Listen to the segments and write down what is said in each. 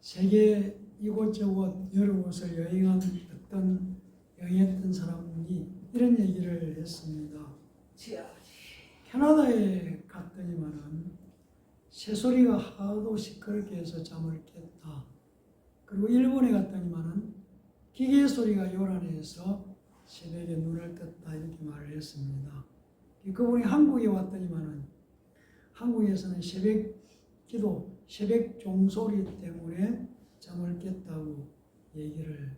세계 이곳저곳 여러 곳을 여행했던 사람이 이런 얘기를 했습니다. 캐나다에 갔더니만은 새소리가 하도 시끄럽게 해서 잠을 깼다. 그리고 일본에 갔더니만은 기계 소리가 요란해서 새벽에 눈을 떴다, 이렇게 말을 했습니다. 그분이 한국에 왔더니만은 한국에서는 새벽 기도, 새벽 종소리 때문에 잠을 깼다고 얘기를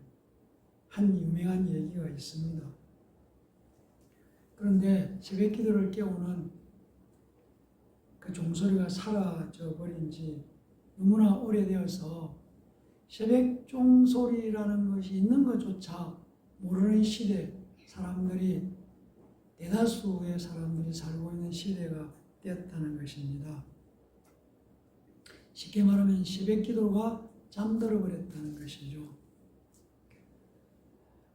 한 유명한 얘기가 있습니다. 그런데 새벽 기도를 깨우는 그 종소리가 사라져 버린 지 너무나 오래되어서 새벽 종소리라는 것이 있는 것조차 모르는 시대, 사람들이 대다수의 사람들이 살고 있는 시대가 되었다는 것입니다. 쉽게 말하면 새벽 기도가 잠들어 버렸다는 것이죠.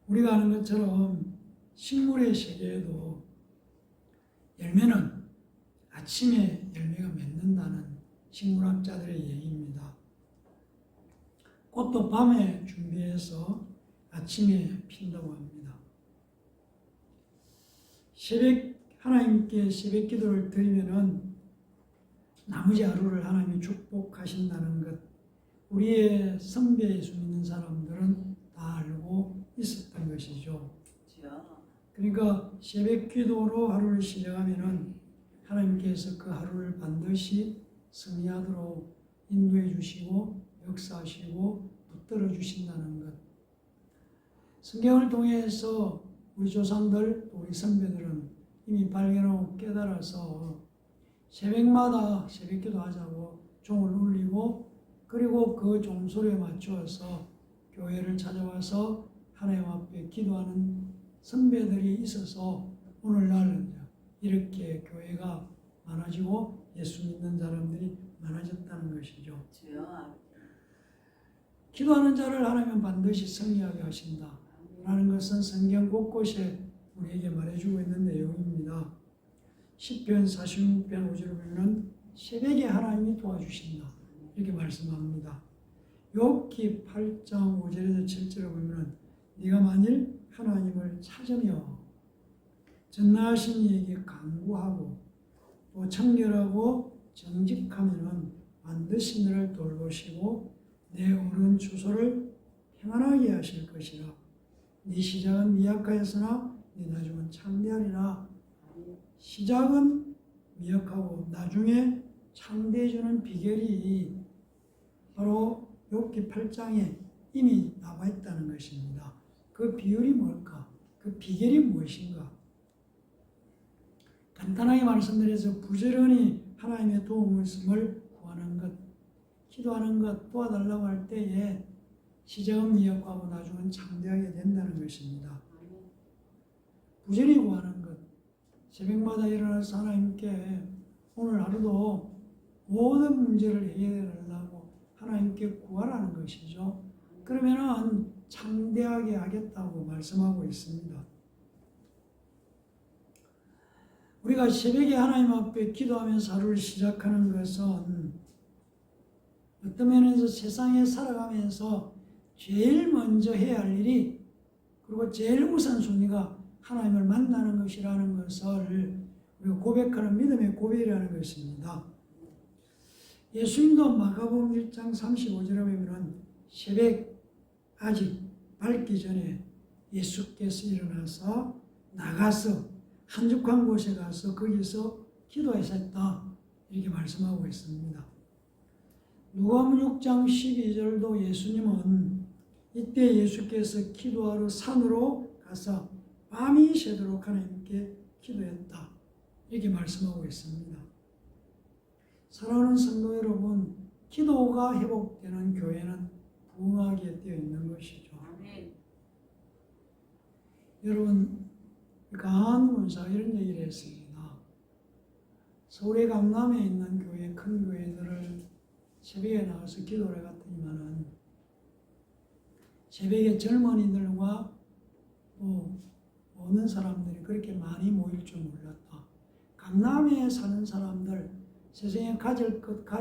우리가 아는 것처럼 식물의 세계에도 열매는 아침에 열매가 맺는다는 식물학자들의 얘기입니다. 꽃도 밤에 준비해서 아침에 핀다고 합니다. 하나님께 새벽 기도를 드리면은 나머지 하루를 하나님이 축복하신다는 것, 우리의 선배 예수 믿는 사람들은 다 알고 있었던 것이죠. 그러니까 새벽 기도로 하루를 시작하면은 하나님께서 그 하루를 반드시 승리하도록 인도해 주시고 역사하시고 붙들어 주신다는 것. 성경을 통해서 우리 조상들, 우리 선배들은 이미 발견하고 깨달아서 새벽마다 새벽 기도하자고 종을 울리고, 그리고 그 종소리에 맞추어서 교회를 찾아와서 하나님 앞에 기도하는 선배들이 있어서 오늘날 이렇게 교회가 많아지고 예수 믿는 사람들이 많아졌다는 것이죠. 기도하는 자를 하나님은 반드시 승리하게 하신다 라는 것은 성경 곳곳에 우리에게 말해주고 있는 내용입니다. 시편 46편 5절을 보면 새벽에 하나님이 도와주신다, 이렇게 말씀합니다. 욥기 8장 5절에서 7절을 보면 네가 만일 하나님을 찾으며 전능하신 이에게 간구하고 또 청결하고 정직하면은 반드시 너를 돌보시고 내 오른 주소를 평안하게 하실 것이라. 네 시작은 미약하였으나 네 나중은 창대하리라. 시작은 미약하고 나중에 창대해주는 비결이 바로 욥기 8장에 이미 나와 있다는 것입니다. 그 비율이 뭘까? 그 비결이 무엇인가? 간단하게 말씀드려서 부지런히 하나님의 도움을 구하는 것, 기도하는 것, 도와달라고 할 때에 시작은 미약하고 나중은 창대하게 된다는 것입니다. 부지런히 구하는 것, 새벽마다 일어나서 하나님께 오늘 하루도 모든 문제를 해결하려고 하나님께 구하라는 것이죠. 그러면은 창대하게 하겠다고 말씀하고 있습니다. 우리가 새벽에 하나님 앞에 기도하면서 하루를 시작하는 것은 어떤 면에서 세상에 살아가면서 제일 먼저 해야 할 일이, 그리고 제일 우선순위가 하나님을 만나는 것이라는 것을 우리가 고백하는 믿음의 고백이라는 것입니다. 예수님도 마가복음 1장 35절에 보면 새벽 아직 밝기 전에 예수께서 일어나서 나가서 한적한 곳에 가서 거기서 기도하셨다, 이렇게 말씀하고 있습니다. 누가복음 6장 12절도 예수님은 이때 예수께서 기도하러 산으로 가서 밤이 새도록 하나님께 기도했다, 이렇게 말씀하고 있습니다. 사랑하는 성도 여러분, 기도가 회복되는 교회는 부흥하게 되어 있는 것이죠. 여러분, 강한 문사가 이런 얘기를 했습니다. 서울의 강남에 있는 교회, 큰 교회들을 새벽에 나가서 기도를 해갔더니만은 새벽에 젊은이들과 또 오는 사람들이 그렇게 많이 모일 줄 몰랐다. 강남에 사는 사람들, 세상에 가질 것